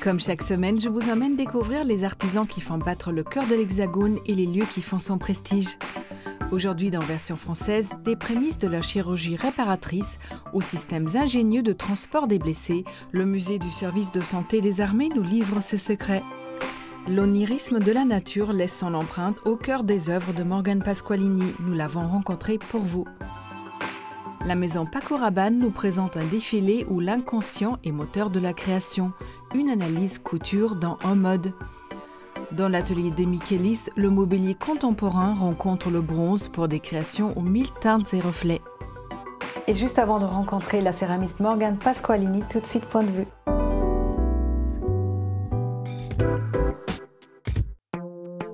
Comme chaque semaine, je vous emmène découvrir les artisans qui font battre le cœur de l'Hexagone et les lieux qui font son prestige. Aujourd'hui, dans version française, des prémices de la chirurgie réparatrice aux systèmes ingénieux de transport des blessés, le musée du service de santé des armées nous livre ce secret. L'onirisme de la nature laisse son empreinte au cœur des œuvres de Morgane Pasqualini. Nous l'avons rencontré pour vous. La maison Paco Rabanne nous présente un défilé où l'inconscient est moteur de la création, une analyse couture dans un mode. Dans l'atelier de Michelis, le mobilier contemporain rencontre le bronze pour des créations aux 1000 teintes et reflets. Et juste avant de rencontrer la céramiste Morgane Pasqualini, tout de suite point de vue.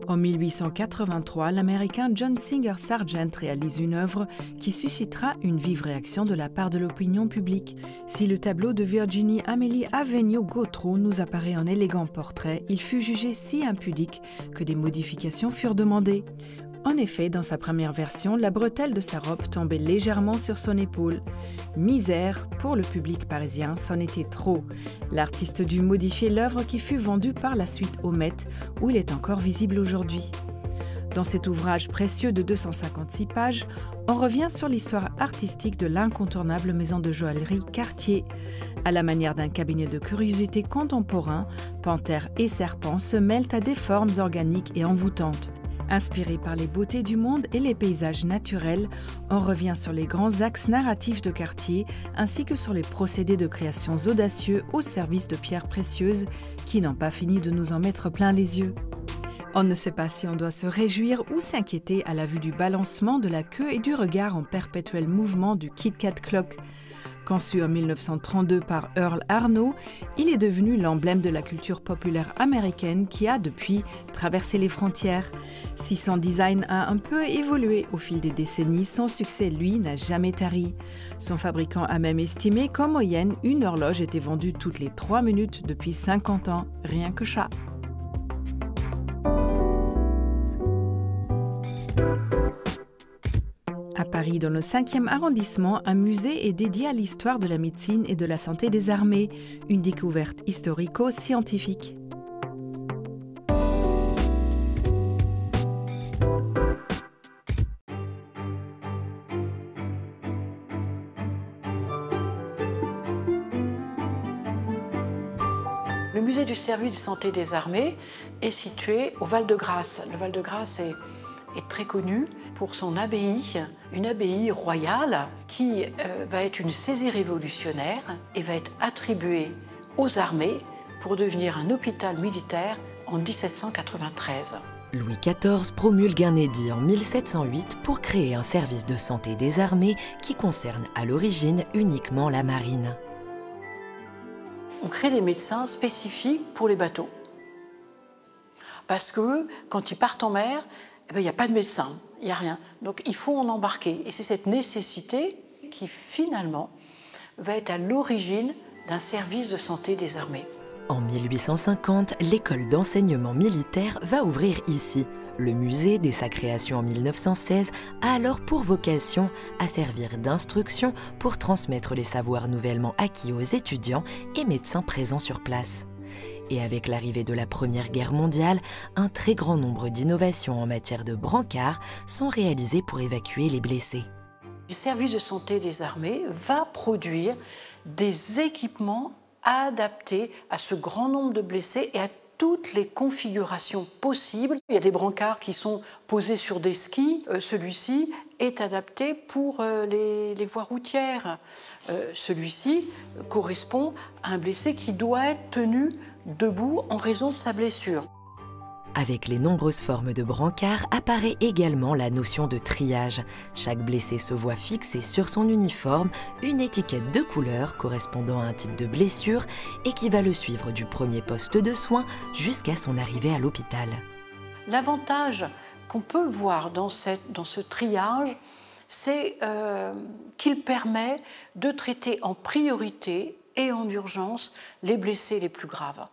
En 1883, l'Américain John Singer Sargent réalise une œuvre qui suscitera une vive réaction de la part de l'opinion publique. Si le tableau de Virginie Amélie Avenio Gautreau nous apparaît un élégant portrait, il fut jugé si impudique que des modifications furent demandées. En effet, dans sa première version, la bretelle de sa robe tombait légèrement sur son épaule. Misère, pour le public parisien, c'en était trop. L'artiste dut modifier l'œuvre qui fut vendue par la suite au Met, où il est encore visible aujourd'hui. Dans cet ouvrage précieux de 256 pages, on revient sur l'histoire artistique de l'incontournable maison de joaillerie Cartier. À la manière d'un cabinet de curiosités contemporain, panthères et serpents se mêlent à des formes organiques et envoûtantes. Inspiré par les beautés du monde et les paysages naturels, on revient sur les grands axes narratifs de Cartier ainsi que sur les procédés de créations audacieux au service de pierres précieuses qui n'ont pas fini de nous en mettre plein les yeux. On ne sait pas si on doit se réjouir ou s'inquiéter à la vue du balancement de la queue et du regard en perpétuel mouvement du Kit Kat Clock. Conçu en 1932 par Earl Arnault, il est devenu l'emblème de la culture populaire américaine qui a depuis traversé les frontières. Si son design a un peu évolué au fil des décennies, son succès, lui, n'a jamais tari. Son fabricant a même estimé qu'en moyenne, une horloge était vendue toutes les 3 minutes depuis 50 ans, rien que ça. À Paris, dans le 5e arrondissement, un musée est dédié à l'histoire de la médecine et de la santé des armées, une découverte historico-scientifique. Le musée du service de santé des armées est situé au Val-de-Grâce. Le Val-de-Grâce est très connu pour son abbaye, une abbaye royale qui va être une saisie révolutionnaire et va être attribuée aux armées pour devenir un hôpital militaire en 1793. Louis XIV promulgue un édit en 1708 pour créer un service de santé des armées qui concerne à l'origine uniquement la marine. On crée des médecins spécifiques pour les bateaux. Parce que quand ils partent en mer, il n'y a pas de médecin, il n'y a rien. Donc il faut en embarquer. Et c'est cette nécessité qui finalement va être à l'origine d'un service de santé des armées. En 1850, l'école d'enseignement militaire va ouvrir ici. Le musée, dès sa création en 1916, a alors pour vocation à servir d'instruction pour transmettre les savoirs nouvellement acquis aux étudiants et médecins présents sur place. Et avec l'arrivée de la Première Guerre mondiale, un très grand nombre d'innovations en matière de brancards sont réalisées pour évacuer les blessés. Le service de santé des armées va produire des équipements adaptés à ce grand nombre de blessés et à toutes les configurations possibles. Il y a des brancards qui sont posés sur des skis. Celui-ci est adapté pour les voies routières. Celui-ci correspond à un blessé qui doit être tenu debout en raison de sa blessure. Avec les nombreuses formes de brancards apparaît également la notion de triage. Chaque blessé se voit fixer sur son uniforme une étiquette de couleur correspondant à un type de blessure et qui va le suivre du premier poste de soins jusqu'à son arrivée à l'hôpital. L'avantage qu'on peut voir dans ce triage, c'est qu'il permet de traiter en priorité et en urgence les blessés les plus graves.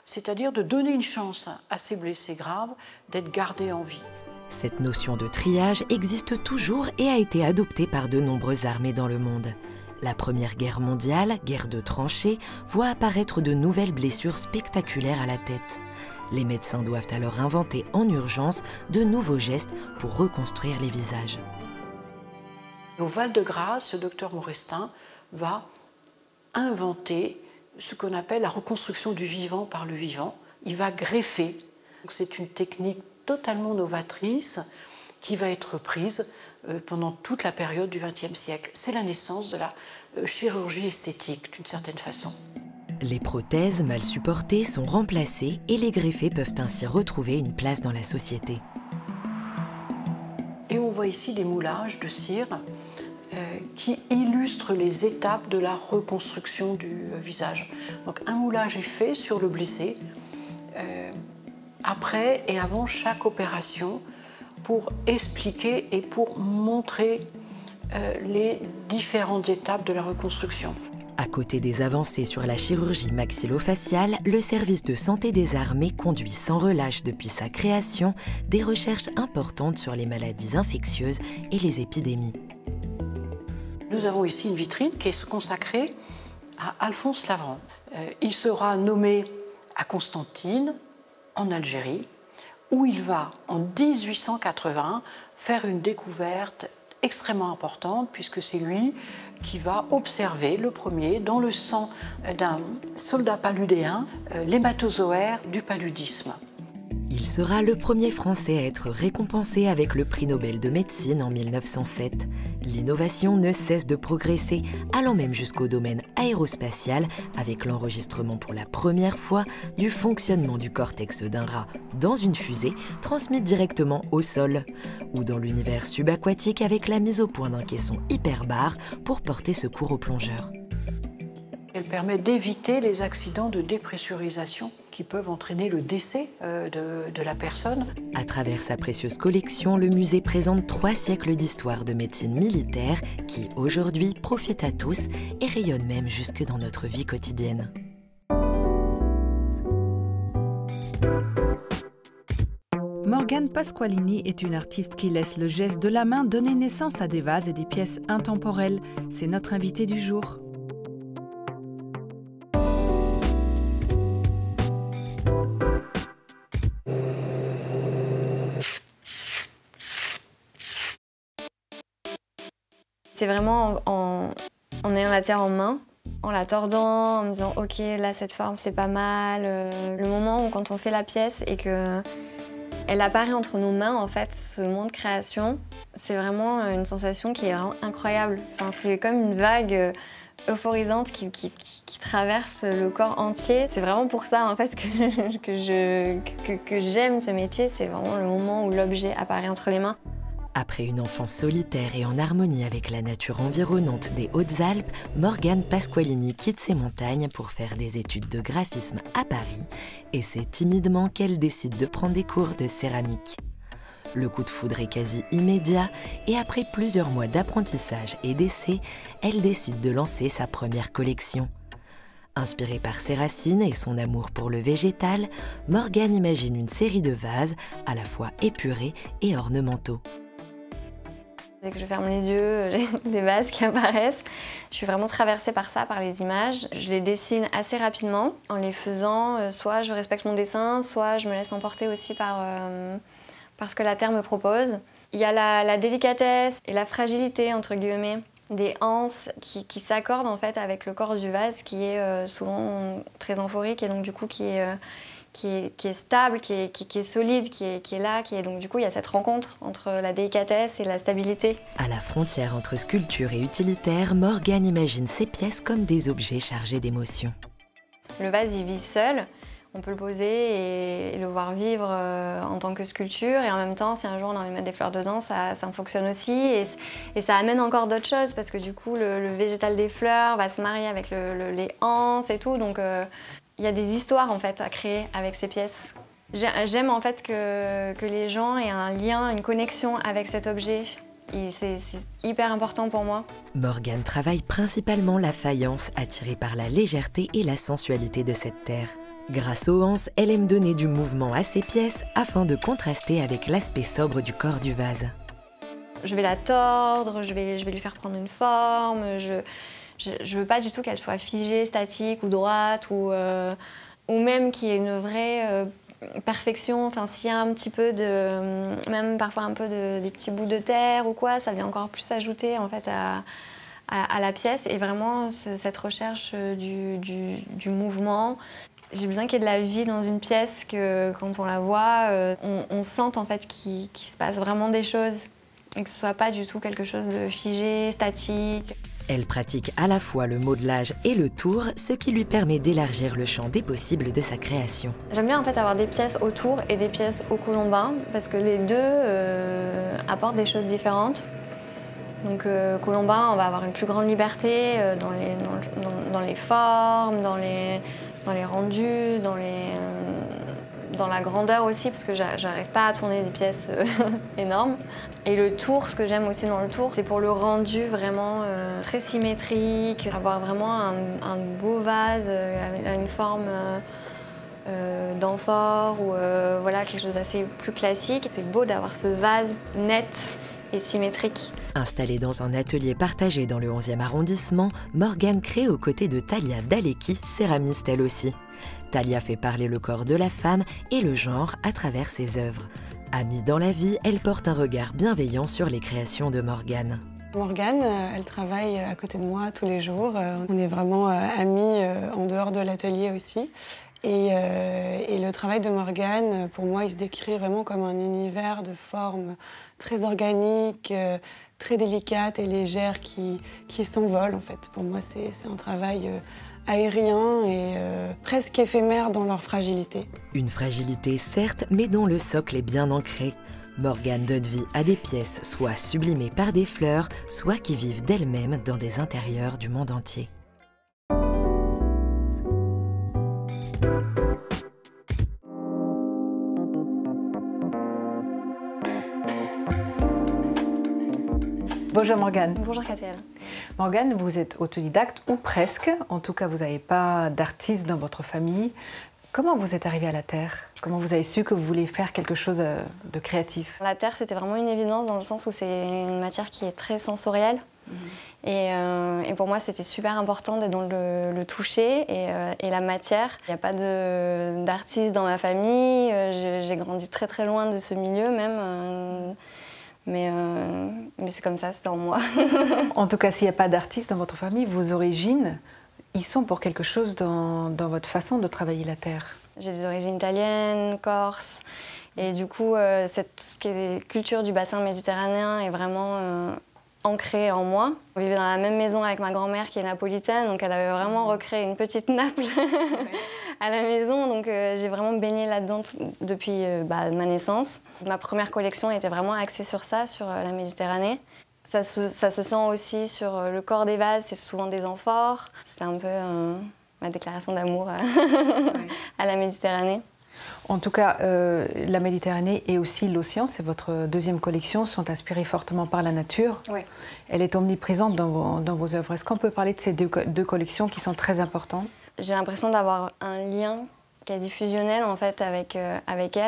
C'est-à-dire de donner une chance à ces blessés graves d'être gardés en vie. Cette notion de triage existe toujours et a été adoptée par de nombreuses armées dans le monde. La Première Guerre mondiale, guerre de tranchées, voit apparaître de nouvelles blessures spectaculaires à la tête. Les médecins doivent alors inventer en urgence de nouveaux gestes pour reconstruire les visages. Au Val-de-Grâce, le docteur Maurestin va inventer ce qu'on appelle la reconstruction du vivant par le vivant. Il va greffer. C'est une technique totalement novatrice qui va être prise pendant toute la période du XXe siècle. C'est la naissance de la chirurgie esthétique, d'une certaine façon. Les prothèses mal supportées sont remplacées et les greffés peuvent ainsi retrouver une place dans la société. Et on voit ici des moulages de cire qui illustrent les étapes de la reconstruction du visage. Donc un moulage est fait sur le blessé après et avant chaque opération pour expliquer et pour montrer les différentes étapes de la reconstruction. À côté des avancées sur la chirurgie maxillofaciale, le service de santé des armées conduit sans relâche depuis sa création des recherches importantes sur les maladies infectieuses et les épidémies. Nous avons ici une vitrine qui est consacrée à Alphonse Lavran. Il sera nommé à Constantine, en Algérie, où il va, en 1880, faire une découverte extrêmement importante, puisque c'est lui qui va observer le premier, dans le sang d'un soldat paludéen, l'hématozoaire du paludisme. Il sera le premier Français à être récompensé avec le prix Nobel de médecine en 1907. L'innovation ne cesse de progresser, allant même jusqu'au domaine aérospatial, avec l'enregistrement pour la première fois du fonctionnement du cortex d'un rat dans une fusée transmise directement au sol, ou dans l'univers subaquatique avec la mise au point d'un caisson hyperbare pour porter secours aux plongeurs. Elle permet d'éviter les accidents de dépressurisation qui peuvent entraîner le décès de la personne. À travers sa précieuse collection, le musée présente 3 siècles d'histoire de médecine militaire qui, aujourd'hui, profitent à tous et rayonnent même jusque dans notre vie quotidienne. Morgane Pasqualini est une artiste qui laisse le geste de la main donner naissance à des vases et des pièces intemporelles. C'est notre invitée du jour. C'est vraiment en ayant la terre en main, en la tordant, en me disant « ok, là, cette forme, c'est pas mal ». Le moment où quand on fait la pièce et qu'elle apparaît entre nos mains, en fait, ce moment de création, c'est vraiment une sensation qui est vraiment incroyable. Enfin, c'est comme une vague euphorisante qui traverse le corps entier. C'est vraiment pour ça, en fait, que j'aime ce métier. C'est vraiment le moment où l'objet apparaît entre les mains. Après une enfance solitaire et en harmonie avec la nature environnante des Hautes-Alpes, Morgane Pasqualini quitte ses montagnes pour faire des études de graphisme à Paris et c'est timidement qu'elle décide de prendre des cours de céramique. Le coup de foudre est quasi immédiat et après plusieurs mois d'apprentissage et d'essais, elle décide de lancer sa première collection. Inspirée par ses racines et son amour pour le végétal, Morgane imagine une série de vases à la fois épurés et ornementaux. Dès que je ferme les yeux, j'ai des vases qui apparaissent. Je suis vraiment traversée par ça, par les images. Je les dessine assez rapidement. En les faisant, soit je respecte mon dessin, soit je me laisse emporter aussi par ce que la terre me propose. Il y a la délicatesse et la fragilité, entre guillemets, des anses qui s'accordent en fait avec le corps du vase qui est souvent très amphorique et donc du coup qui est stable, qui est solide, qui est là, donc du coup il y a cette rencontre entre la délicatesse et la stabilité. À la frontière entre sculpture et utilitaire, Morgane imagine ces pièces comme des objets chargés d'émotions. Le vase il vit seul, on peut le poser et le voir vivre en tant que sculpture et en même temps si un jour on a envie de mettre des fleurs dedans, ça fonctionne aussi et ça amène encore d'autres choses parce que du coup le végétal des fleurs va se marier avec les anses et tout donc il y a des histoires en fait à créer avec ces pièces. J'aime en fait que les gens aient un lien, une connexion avec cet objet. C'est hyper important pour moi. Morgane travaille principalement la faïence, attirée par la légèreté et la sensualité de cette terre. Grâce aux anses, elle aime donner du mouvement à ses pièces afin de contraster avec l'aspect sobre du corps du vase. Je vais la tordre, je vais lui faire prendre une forme, Je veux pas du tout qu'elle soit figée, statique ou droite ou même qu'il y ait une vraie perfection. Enfin, s'il y a un petit peu même parfois un peu des petits bouts de terre ou quoi, ça vient encore plus s'ajouter en fait à la pièce. Et vraiment cette recherche du mouvement. J'ai besoin qu'il y ait de la vie dans une pièce, que quand on la voit, on sente en fait qu'il se passe vraiment des choses et que ce soit pas du tout quelque chose de figé, statique. Elle pratique à la fois le modelage et le tour, ce qui lui permet d'élargir le champ des possibles de sa création. J'aime bien en fait avoir des pièces au tour et des pièces au colombin parce que les deux apportent des choses différentes. Donc colombin, on va avoir une plus grande liberté dans les formes, dans les rendus, dans la grandeur aussi, parce que j'arrive pas à tourner des pièces énormes. Et le tour, ce que j'aime aussi dans le tour, c'est pour le rendu vraiment très symétrique, avoir vraiment un beau vase avec une forme d'amphore ou voilà, quelque chose d'assez plus classique. C'est beau d'avoir ce vase net et symétrique. Installée dans un atelier partagé dans le 11e arrondissement, Morgane crée aux côtés de Talia Dalecki, céramiste elle aussi. Talia fait parler le corps de la femme et le genre à travers ses œuvres. Amie dans la vie, elle porte un regard bienveillant sur les créations de Morgane. Morgane, elle travaille à côté de moi tous les jours. On est vraiment amis en dehors de l'atelier aussi. Et le travail de Morgane, pour moi, il se décrit vraiment comme un univers de formes très organiques, très délicates et légères qui s'envolent en fait. Pour moi, c'est un travail aérien et presque éphémère dans leur fragilité. Une fragilité certes, mais dont le socle est bien ancré. Morgane donne vie à des pièces soit sublimées par des fleurs, soit qui vivent d'elles-mêmes dans des intérieurs du monde entier. Bonjour Morgane. Bonjour Catherine. Morgane, vous êtes autodidacte ou presque. En tout cas, vous n'avez pas d'artiste dans votre famille. Comment vous êtes arrivée à la terre? Comment vous avez su que vous vouliez faire quelque chose de créatif? La terre, c'était vraiment une évidence dans le sens où c'est une matière qui est très sensorielle. Et pour moi, c'était super important d'être dans le toucher et la matière. Il n'y a pas d'artiste dans ma famille. J'ai grandi très très loin de ce milieu même. Mais c'est comme ça, c'est en moi. En tout cas, s'il n'y a pas d'artiste dans votre famille, vos origines, ils sont pour quelque chose dans votre façon de travailler la terre. J'ai des origines italiennes, corse. Et du coup, tout ce qui est culture du bassin méditerranéen est vraiment ancrée en moi. On vivait dans la même maison avec ma grand-mère qui est napolitaine, donc elle avait vraiment recréé une petite Naples à la maison. Donc j'ai vraiment baigné là-dedans depuis ma naissance. Ma première collection était vraiment axée sur ça, sur la Méditerranée. Ça se sent aussi sur le corps des vases, c'est souvent des amphores. C'est un peu ma déclaration d'amour à la Méditerranée. En tout cas, la Méditerranée et aussi l'océan, c'est votre deuxième collection, sont inspirées fortement par la nature. Oui. Elle est omniprésente dans vos œuvres. Est-ce qu'on peut parler de ces deux collections qui sont très importantes? J'ai l'impression d'avoir un lien quasi fusionnel en fait avec elle,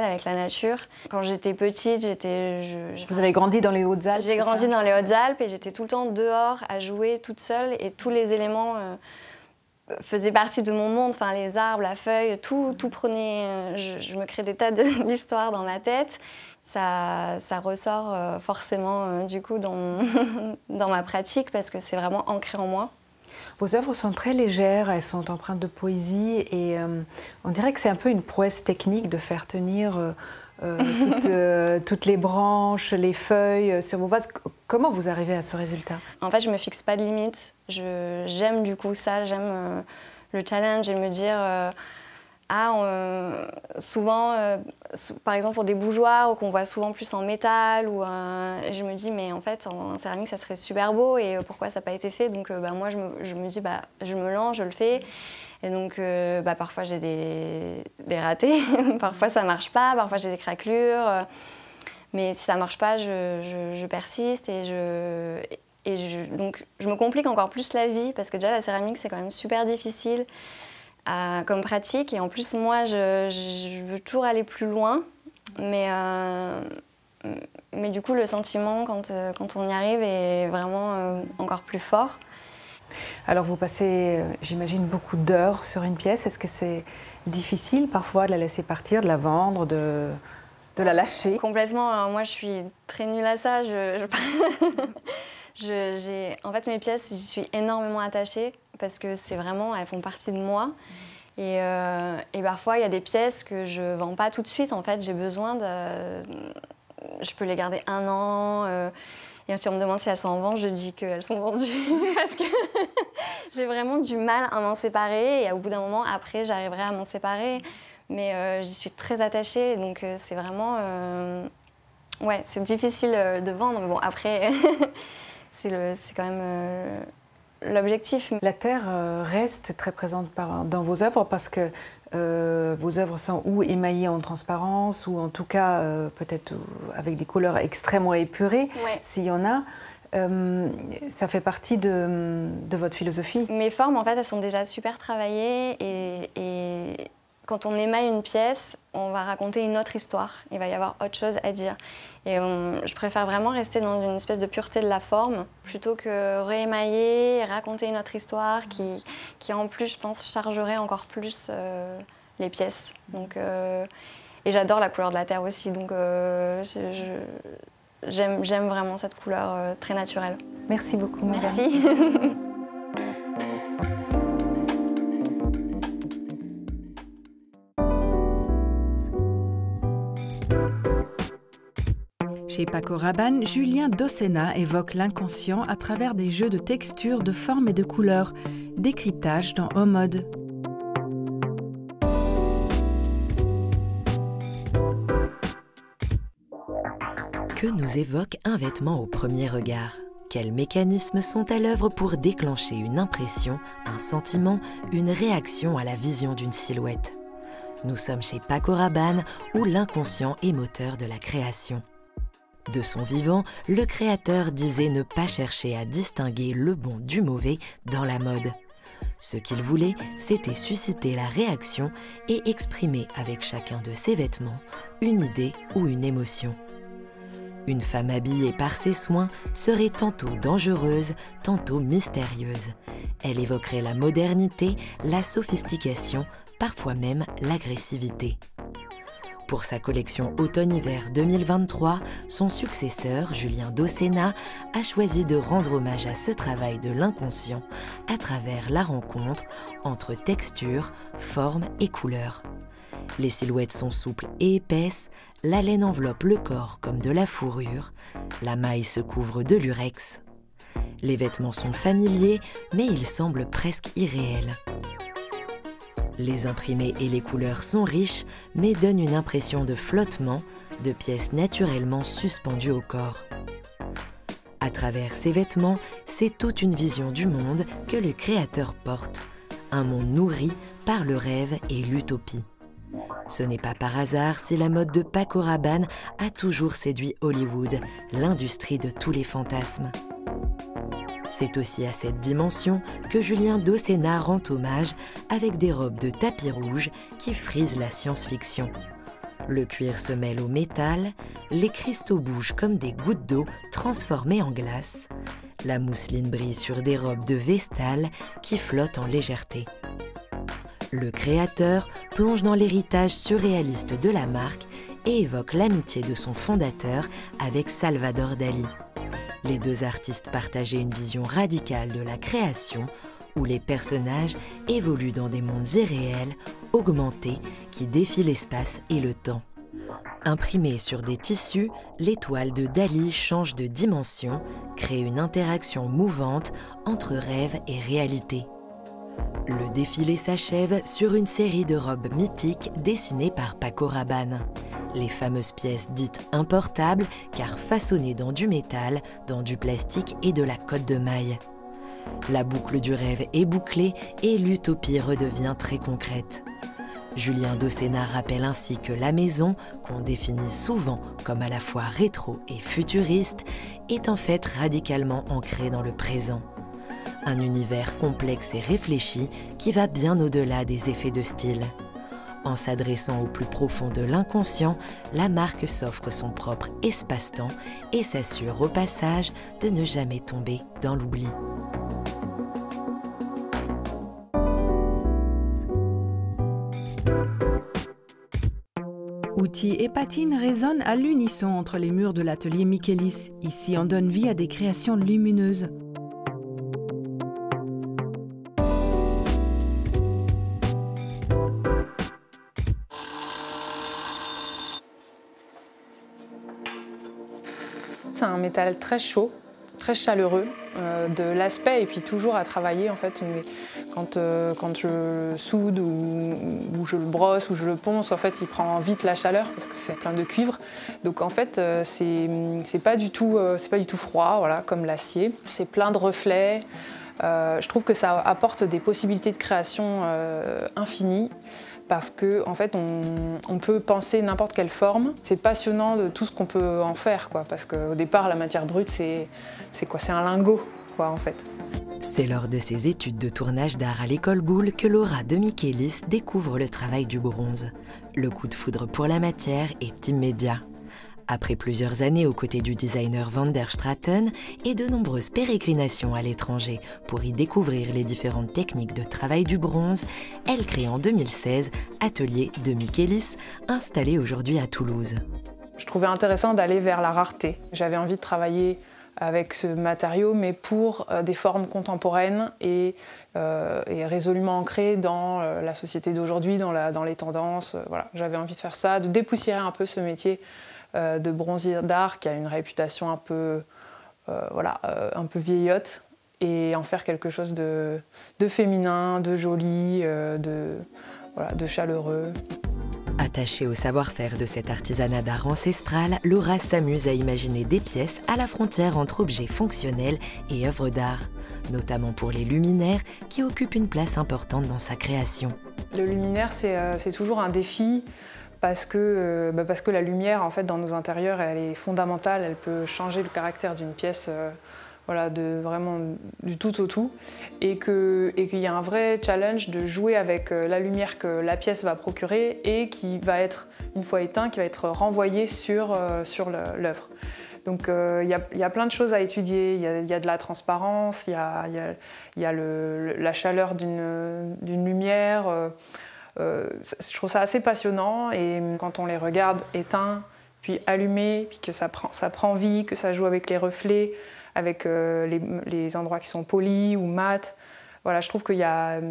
avec la nature. Quand j'étais petite, Vous avez grandi dans les Hautes-Alpes? J'ai grandi dans les Hautes-Alpes et j'étais tout le temps dehors à jouer toute seule et tous les éléments faisaient partie de mon monde. Enfin, les arbres, la feuille, tout prenait. Je me crée des tas d'histoires dans ma tête. Ça ressort forcément du coup dans ma pratique parce que c'est vraiment ancré en moi. Vos œuvres sont très légères, elles sont empreintes de poésie et on dirait que c'est un peu une prouesse technique de faire tenir toutes les branches, les feuilles sur vos vases. Comment vous arrivez à ce résultat? En fait, je ne me fixe pas de limites. J'aime du coup ça, j'aime le challenge et me dire... souvent, par exemple pour des bougeoirs qu'on voit souvent plus en métal, je me dis mais en fait en céramique ça serait super beau et pourquoi ça n'a pas été fait? Donc moi je me dis je me lance, je le fais. Et donc parfois j'ai des ratés, parfois ça marche pas, parfois j'ai des craquelures. Mais si ça marche pas, je persiste donc je me complique encore plus la vie parce que déjà la céramike c'est quand même super difficile. Comme pratique et en plus moi je veux toujours aller plus loin mais du coup le sentiment quand on y arrive est vraiment encore plus fort Alors vous passez, j'imagine, beaucoup d'heures sur une pièce. Est-ce que c'est difficile parfois de la laisser partir, de la vendre, de la lâcher? Complètement. Alors moi, je suis très nulle à ça. En fait, mes pièces, j'y suis énormément attachée parce que c'est vraiment, elles font partie de moi. Et parfois, il y a des pièces que je ne vends pas tout de suite. En fait, j'ai besoin de... Je peux les garder 1 an. Et si on me demande si elles sont en vente, je dis qu'elles sont vendues parce que j'ai vraiment du mal à m'en séparer. Et au bout d'un moment, après, j'arriverai à m'en séparer. Mais j'y suis très attachée. Donc, c'est vraiment... Ouais, c'est difficile de vendre. Mais bon, après... C'est quand même l'objectif. La terre reste très présente dans vos œuvres parce que vos œuvres sont ou émaillées en transparence ou en tout cas peut-être avec des couleurs extrêmement épurées, ouais. S'il y en a. Ça fait partie de votre philosophie. Mes formes, en fait, elles sont déjà super travaillées et quand on émaille une pièce, on va raconter une autre histoire. Il va y avoir autre chose à dire. Et je préfère vraiment rester dans une espèce de pureté de la forme plutôt que réémailler et raconter une autre histoire qui en plus, je pense, chargerait encore plus les pièces. Donc, et j'adore la couleur de la terre aussi. Donc j'aime vraiment cette couleur très naturelle. Merci beaucoup, madame. Merci. Chez Paco Rabanne, Julien Dossena évoque l'inconscient à travers des jeux de textures, de formes et de couleurs. Décryptage dans Homode. Que nous évoque un vêtement au premier regard? Quels mécanismes sont à l'œuvre pour déclencher une impression, un sentiment, une réaction à la vision d'une silhouette? Nous sommes chez Paco Rabanne, où l'inconscient est moteur de la création. De son vivant, le créateur disait ne pas chercher à distinguer le bon du mauvais dans la mode. Ce qu'il voulait, c'était susciter la réaction et exprimer avec chacun de ses vêtements une idée ou une émotion. Une femme habillée par ses soins serait tantôt dangereuse, tantôt mystérieuse. Elle évoquerait la modernité, la sophistication, parfois même l'agressivité. Pour sa collection Automne-Hiver 2023, son successeur, Julien Dossena, a choisi de rendre hommage à ce travail de l'inconscient à travers la rencontre entre texture, forme et couleur. Les silhouettes sont souples et épaisses, la laine enveloppe le corps comme de la fourrure, la maille se couvre de lurex. Les vêtements sont familiers, mais ils semblent presque irréels. Les imprimés et les couleurs sont riches, mais donnent une impression de flottement, de pièces naturellement suspendues au corps. À travers ces vêtements, c'est toute une vision du monde que le créateur porte, un monde nourri par le rêve et l'utopie. Ce n'est pas par hasard si la mode de Paco Rabanne a toujours séduit Hollywood, l'industrie de tous les fantasmes. C'est aussi à cette dimension que Julien Dossena rend hommage avec des robes de tapis rouge qui frisent la science-fiction. Le cuir se mêle au métal, les cristaux bougent comme des gouttes d'eau transformées en glace. La mousseline brille sur des robes de Vestale qui flottent en légèreté. Le créateur plonge dans l'héritage surréaliste de la marque et évoque l'amitié de son fondateur avec Salvador Dali. Les deux artistes partageaient une vision radicale de la création où les personnages évoluent dans des mondes irréels, augmentés, qui défient l'espace et le temps. Imprimées sur des tissus, les toiles de Dali changent de dimension, créent une interaction mouvante entre rêve et réalité. Le défilé s'achève sur une série de robes mythiques dessinées par Paco Rabanne. Les fameuses pièces dites importables car façonnées dans du métal, dans du plastique et de la cotte de maille. La boucle du rêve est bouclée et l'utopie redevient très concrète. Julien Dossena rappelle ainsi que la maison, qu'on définit souvent comme à la fois rétro et futuriste, est en fait radicalement ancrée dans le présent. Un univers complexe et réfléchi qui va bien au-delà des effets de style. En s'adressant au plus profond de l'inconscient, la marque s'offre son propre espace-temps et s'assure au passage de ne jamais tomber dans l'oubli. outils et patine résonnent à l'unisson entre les murs de l'atelier Michaelis. Ici, on donne vie à des créations lumineuses. C'est un métal très chaud, très chaleureux, de l'aspect et puis toujours à travailler en fait. Quand je le soude ou je le brosse ou je le ponce, en fait, il prend vite la chaleur parce que c'est plein de cuivre. Donc en fait, c'est pas du tout froid, voilà, comme l'acier. C'est plein de reflets. Je trouve que ça apporte des possibilités de création infinies. Parce qu'en en fait, on peut penser n'importe quelle forme. C'est passionnant de tout ce qu'on peut en faire, quoi, parce qu'au départ, la matière brute, c'est quoi? C'est un lingot, quoi, en fait. C'est lors de ses études de tournage d'art à l'école Boulle que Laura de Michaelis découvre le travail du bronze. Le coup de foudre pour la matière est immédiat. Après plusieurs années aux côtés du designer Van der Straten et de nombreuses pérégrinations à l'étranger pour y découvrir les différentes techniques de travail du bronze, elle crée en 2016 Atelier de Michaelis, installé aujourd'hui à Toulouse. Je trouvais intéressant d'aller vers la rareté. J'avais envie de travailler avec ce matériau, mais pour des formes contemporaines et résolument ancrées dans la société d'aujourd'hui, dans les tendances. Voilà. J'avais envie de faire ça, de dépoussiérer un peu ce métier de bronzier d'art qui a une réputation un peu vieillotte et en faire quelque chose de féminin, de joli, de chaleureux. Attachée au savoir-faire de cet artisanat d'art ancestral, Laura s'amuse à imaginer des pièces à la frontière entre objets fonctionnels et œuvres d'art, notamment pour les luminaires qui occupent une place importante dans sa création. Le luminaire, c'est toujours un défi. Parce que la lumière, en fait, dans nos intérieurs, elle est fondamentale. Elle peut changer le caractère d'une pièce, vraiment du tout au tout. Et qu'il y a un vrai challenge de jouer avec la lumière que la pièce va procurer et qui va être, une fois éteint, qui va être renvoyée sur l'œuvre. Donc il y a plein de choses à étudier. Il y a de la transparence, il y a la chaleur d'une lumière. Je trouve ça assez passionnant et quand on les regarde éteints, puis allumés, puis que ça prend vie, que ça joue avec les reflets, avec les endroits qui sont polis ou mat, voilà, je trouve qu'il y a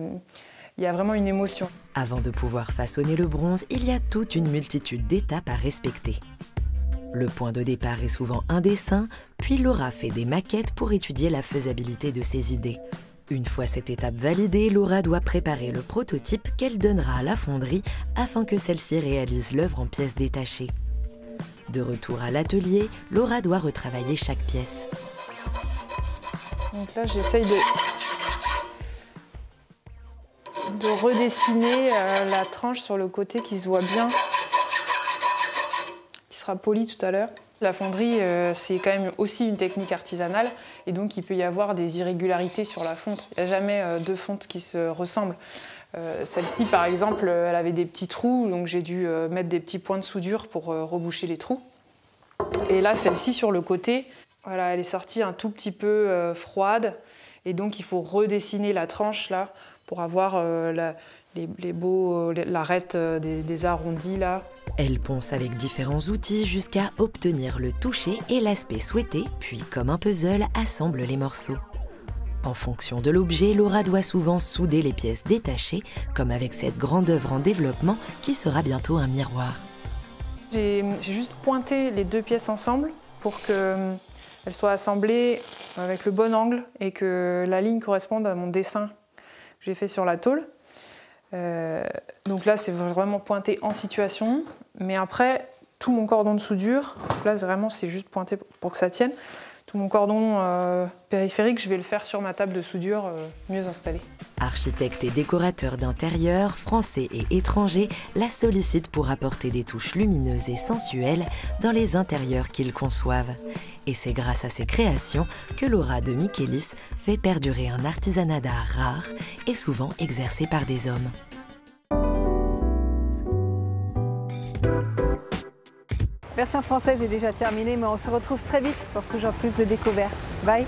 vraiment une émotion. Avant de pouvoir façonner le bronze, il y a toute une multitude d'étapes à respecter. Le point de départ est souvent un dessin, puis Laura fait des maquettes pour étudier la faisabilité de ses idées. Une fois cette étape validée, Laura doit préparer le prototype qu'elle donnera à la fonderie afin que celle-ci réalise l'œuvre en pièces détachées. De retour à l'atelier, Laura doit retravailler chaque pièce. Donc là, j'essaye de redessiner la tranche sur le côté qui se voit bien, qui sera poli tout à l'heure. La fonderie, c'est quand même aussi une technique artisanale et donc il peut y avoir des irrégularités sur la fonte. Il n'y a jamais deux fontes qui se ressemblent. Celle-ci, par exemple, elle avait des petits trous, donc j'ai dû mettre des petits points de soudure pour reboucher les trous. Et là, celle-ci, sur le côté, voilà, elle est sortie un tout petit peu froide et donc il faut redessiner la tranche là pour avoir l'arête des arrondis là. Elle ponce avec différents outils jusqu'à obtenir le toucher et l'aspect souhaité, puis comme un puzzle, assemble les morceaux. En fonction de l'objet, Laura doit souvent souder les pièces détachées, comme avec cette grande œuvre en développement qui sera bientôt un miroir. J'ai juste pointé les deux pièces ensemble pour qu'elles soient assemblées avec le bon angle et que la ligne corresponde à mon dessin que j'ai fait sur la tôle. Donc là, c'est vraiment pointé en situation, mais après, tout mon cordon de soudure, là, vraiment, c'est juste pointé pour que ça tienne. Tout mon cordon périphérique, je vais le faire sur ma table de soudure mieux installée. Architecte et décorateur d'intérieur, français et étranger, la sollicite pour apporter des touches lumineuses et sensuelles dans les intérieurs qu'ils conçoivent. Et c'est grâce à ses créations que Laura de Michaelis fait perdurer un artisanat d'art rare et souvent exercé par des hommes. La version française est déjà terminée, mais on se retrouve très vite pour toujours plus de découvertes. Bye!